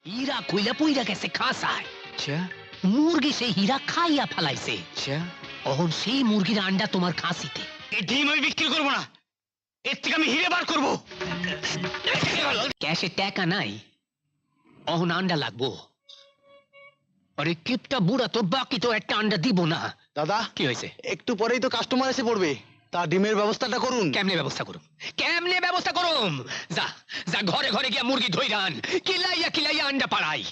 হীরা কইলা পইরা গেছে খাসায়। আচ্ছা মুরগি সেই হীরা খাইয়া ফালাইছে। আচ্ছা এখন সেই মুরগির আন্ডা তোমার খাসিতে। এই ডিম আমি বিক্রি করবো না, এর থেকে আমি হিরে বার করবো। ক্যাশে টাকা নাই, এখন আন্ডা লাগবো। আরে কিপটা বুড়া তো বাকি তো একটা আন্ডা দিব না। দাদা কি হয়েছে? একটু পরেই তো কাস্টমার এসে পড়বে, তা ডিমের ব্যবস্থাটা করুন। কেমনে ব্যবস্থা করুম? কেমনে ব্যবস্থা করুম? যা যা ঘরে ঘরে গিয়া মুরগি ধইরান, কিলাইয়া কিলাইয়া আন্ডা পাড়াই।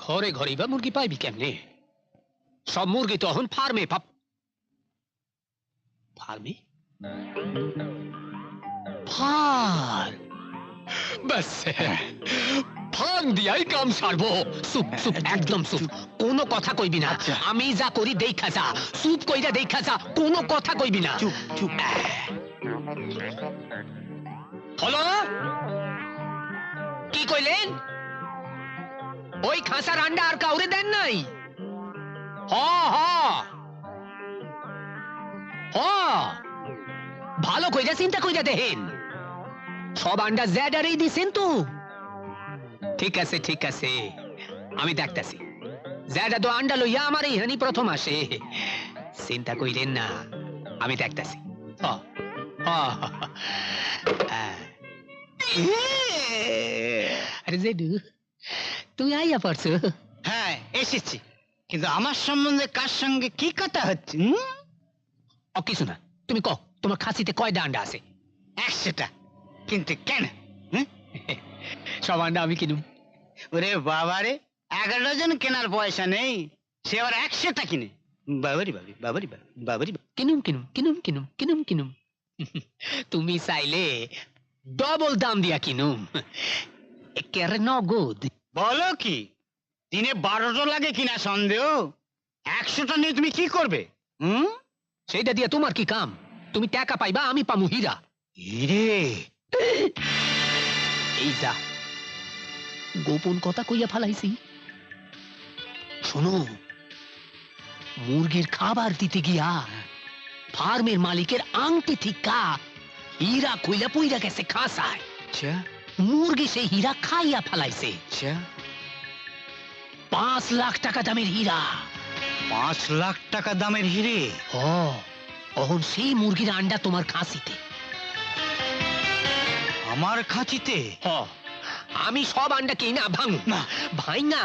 ঘরে ঘরে বা মুরগি পাইবি কেমনে? সব মুরগি তো এখন ফার্মে ফার্মে বাস ফার্ম দিয়াই কাম সারবো। সুপ সুপ একদম সুপ, কোনো কথা কইবি না। আমি যা করি দেখা যা, সুপ কইরা দেখা যা, কোনো কথা কইবি না। চুপ চুপ। হলো কি কইলেন? ওই খাসার আন্ডা আর কাউরে দেন নাই? হ হ হ, ভালো কইরা চিন্তা কইরা দেখেন, সব আন্ডা জ্যাডারেই দিছেন তো। ঠিক আছে ঠিক আছে, আমি দেখতাছি। জ্যাডা তো আন্ডা লইয়া আমার এইখানি প্রথম আসে, চিন্তা কইলেন না, আমি দেখতাছি। আরে জেডু, তুই আইয়া পড়ছো? হ্যাঁ এসেছি, কিন্তু আমার সম্বন্ধে কার সঙ্গে কি কথা হচ্ছে? ও কিছু না, তুমি কও তোমার খাসিতে কয়টা আন্ডা আছে? 100টা। কিন্তু কেন? সব আন্ডা আমি কিনুম। ওরে বাবারে, 11 ডজন কেনার পয়সা নেই, সে আবার 100টা কিনে? বাবারি বাবি বাবারি বাবি বাবারি বাবি। কিনুম কিনুম কিনুম কিনুম কিনুম কিনুম। তুমি চাইলে ডবল দাম দিয়া কিনুম, একেবারে নগদ। বলো কি, দিনে 12টা লাগে কিনা সন্দেহ? 100টা নিয়ে তুমি কি করবে? সেইটা দিয়া তোমার কি কাম? তুমি টাকা পাইবা, আমি পামু হীরা। হিরে? এই যা গোপন কথা কইয়া ফালাইছি। শোনো, মুরগির খাবার দিতে গিয়া ফার্মের মালিকের আংটি থিকা হীরা কইলা পইরা গেছে খাসায়। আচ্ছা মুরগি সেই হীরা খাইয়া ফালাইছে। আচ্ছা 5 লাখ টাকা দামের হীরা। 5 লাখ টাকা দামের হিরে? এখন সেই মুরগির আন্ডা তোমার খাসিতে। আমার খাঁচিতে? আমি সব আন্ডা কিনা ভাঙু না, ভাইঙা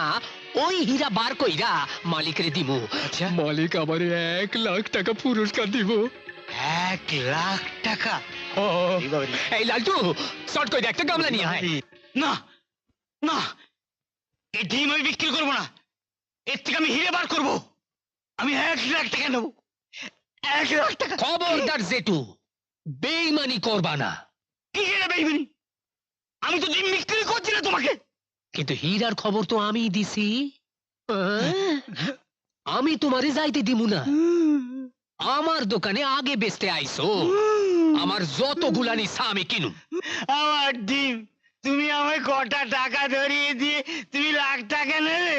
ওই হীরা বার কইরা মালিকরে দিমু। আচ্ছা মালিক আমারে 1 লাখ টাকা পুরস্কার দিব। 1 লাখ টাকা? এই লালটু, শর্ট কইরা একটা গামলা নিয়ে আয়। না না, এই ডিম আমি বিক্রি করবো না, এর থেকে আমি হিরে বার করবো। আমি 1 লাখ টাকা নেবো, 1 লাখ টাকা। খবরদার জেটু, বেইমানি করবা না। কি হিরে বেইমানি? আমি তো ডিম বিক্রি করছি না তোমাকে। কিন্তু হীরার খবর তো আমি দিছি। আমি তোমারে যাইতে দিমু না। আমার দোকানে আগে বেচতে আইছো, আমার যতগুলা নিছা আমি কিনুম। আমার ডিম তুমি আমায় কটা টাকা ধরিয়ে দিয়ে তুমি লাখ টাকা নেবে?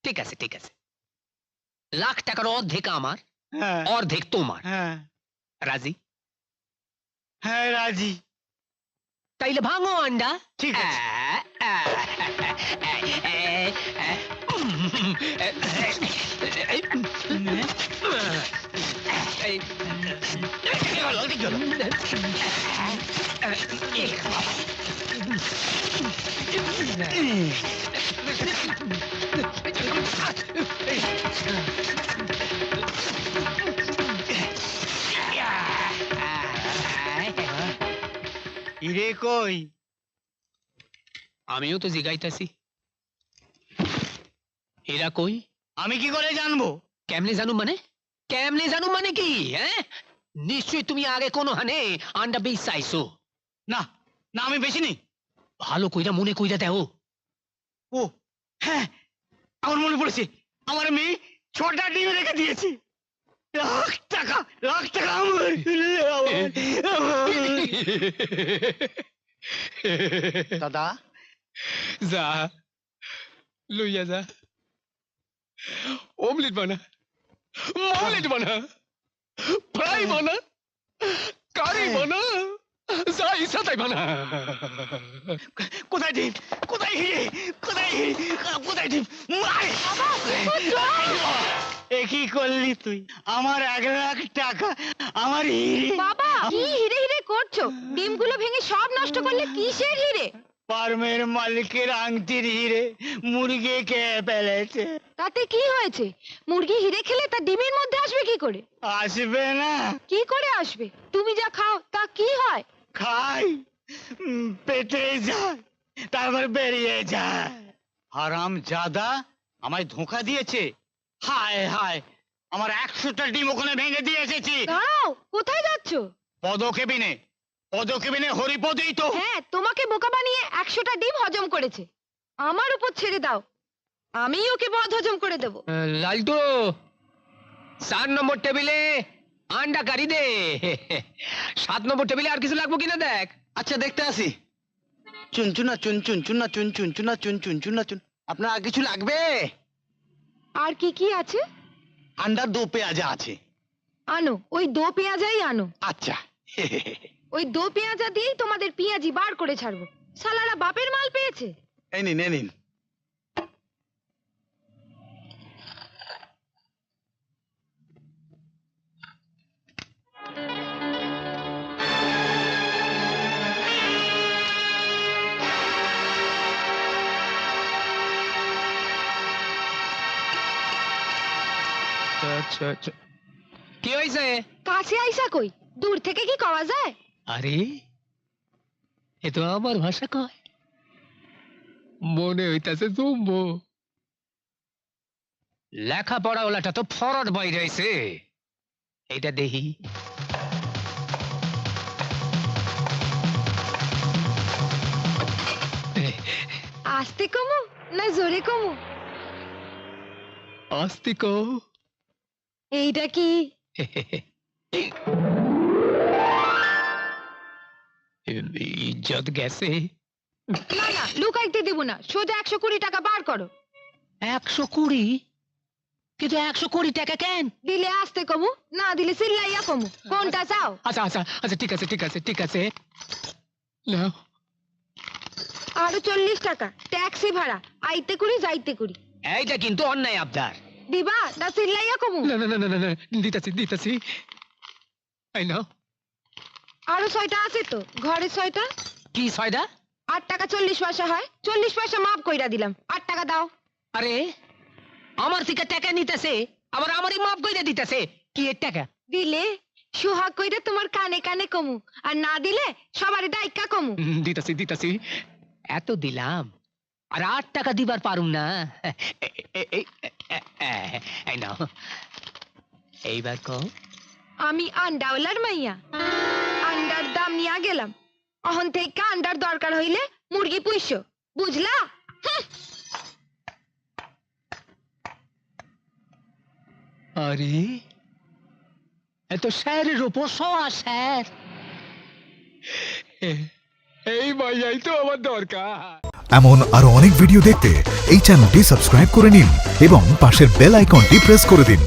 ঠিক আছে ঠিক আছে, লাখ টাকার অর্ধেক আমার, হ্যাঁ অর্ধেক তোমার। হ্যাঁ রাজি? হ্যাঁ রাজি। তাইলে ভাঙো আন্ডা। ঠিক আছে। হিরে কই? আমিও তো জিগাইতাছি, হীরা কই? আমি কি করে জানবো? কেমনে জানুম মানে? কেমনে জানুম মানে কি? নিশ্চয়ই তুমি আগে কোনো হানে আন্ডা বেচ চাইছো। না না, আমি বেশি নেই। ভালো কইরা মনে কইরা দেও। ও হ্যাঁ, আমার মনে পড়েছে, আমার মেয়ে 6টা ডিম রেখে দিয়েছি। লাখ টাকা, লাখ টাকা আমার। দাদা যা লইয়া যা, অমলেট বানা, মমলেট বানা, ফ্রাই বানা, কারি বানা, যা ইচ্ছা তাই বানা। কোথায় ডিম, কোথায় হিরে, কোথায় হিরে, কোথায় ডিম? মার! এ কি করলি তুই? আমার 1,00,000 টাকা, আমার হিরে। বাবা কি হিরে হিরে করছো? ডিমগুলো ভেঙে সব নষ্ট করলে কিসের হিরে? ফার্মের মালিকের আংটির হিরে মুরগি খেয়ে ফেলেছে। তাতে কি হয়েছে? মুরগি হিরে খেলে তা ডিমের মধ্যে আসবে কি করে? আসবে না? কি করে আসবে? তুমি যা খাও তা কি হয়? খাই, পেটে যায়, তারপর বেরিয়ে যায়। হারাম জাদা আমায় ধোঁকা দিয়েছে। হায় হায়, আমার 100টা ডিম ওখানে ভেঙে দিয়ে এসেছি। দাঁড়াও, কোথায় যাচ্ছো? পদকেবিনে, পদকেবিনে হরিপদেই তো। হ্যাঁ, তোমাকে বোকা বানিয়ে 100টা ডিম হজম করেছে। আমার উপর ছেড়ে দাও, আমি ওকে বধ হজম করে দেবো। লালটু 4 নম্বর টেবিলে আন্ডা কারি দে। 7 নম্বর টেবিলে আর কিছু লাগবো কিনা দেখ। আচ্ছা দেখতে আসি। চুনচুনা চুন চুন চুনা চুন চুন চুনা চুন চুন চুনা চুন। আপনার আর কিছু লাগবে? আর কি কি আছে? আন্ডার 2 পেঁয়াজা আছে। আনো, ওই দো পেঁয়াজাই আনো। আচ্ছা। ওই দো পেঁয়াজা দিয়েই তোমাদের পেঁয়াজি বার করে ছাড়বো। শালারা বাপের মাল পেয়েছে। এই নিন এই নিন। আচ্ছা আচ্ছা, কি হয়েছে? কাছে আইসা কই, দূর থেকে কি কওয়া যায়? আরে এ তো আমার ভাষা কয়, মনে হইতাছে জুম্বো। লেখাপড়া ওলাটা তো ফরড বই রয়েছে। এইটা দেখি। আস্তে কমু না জোরে কমু? আস্তিক এইটা কি? ইজ্জত গেছে। না না, লুকাইতে দেব না, সোজা 120 টাকা বার করো। 120? কিন্তু 120 টাকা কেন? দিলে আস্তে কমু, না দিলে চিল্লাইয়া কমু। কোনটা চাও? আচ্ছা আচ্ছা আচ্ছা, ঠিক আছে ঠিক আছে ঠিক আছে। নাও। আরো 40 টাকা ট্যাক্সি ভাড়া, আইতে করি যাইতে করি। এইটা কিন্তু অন্যায় আবদার। দিবা না চিল্লাইয়া কমু? না না না না না না, দিতাছি দিতাছি। এই নাও। আরো 6টা আছে তো, ঘরে 6টা। কি 6টা? 8 টাকা 40 পয়সা হয়। 40 পয়সা মাফ কইরা দিলাম, 8 টাকা দাও। আরে আমার থেকে টাকা নিতেছে, আবার আমারই মাপ কইরা দিতেছে। কি এর টাকা? দিলে সোহাগ কইরা তোমার কানে কানে কমু, আর না দিলে সবারই ডাইকা কমু। দিতাছি দিতাছি। এত দিলাম আর 8 টাকা দিবার পারুম না। এই নাও। এইবার কও। আমি আন্ডাওয়ালার মাইয়া, আন্ডার দাম নিয়া গেলাম। অহন থেকে আন্ডার দরকার হইলে মুরগি পুইছো, বুঝলা? আরে এত স্যারের উপর সোয়া স্যার। এই মাইয়াই তো আমার দরকার। এমন আরো অনেক ভিডিও দেখতে এই চ্যানেলটি সাবস্ক্রাইব করে নিন এবং পাশের বেল আইকনটি প্রেস করে দিন।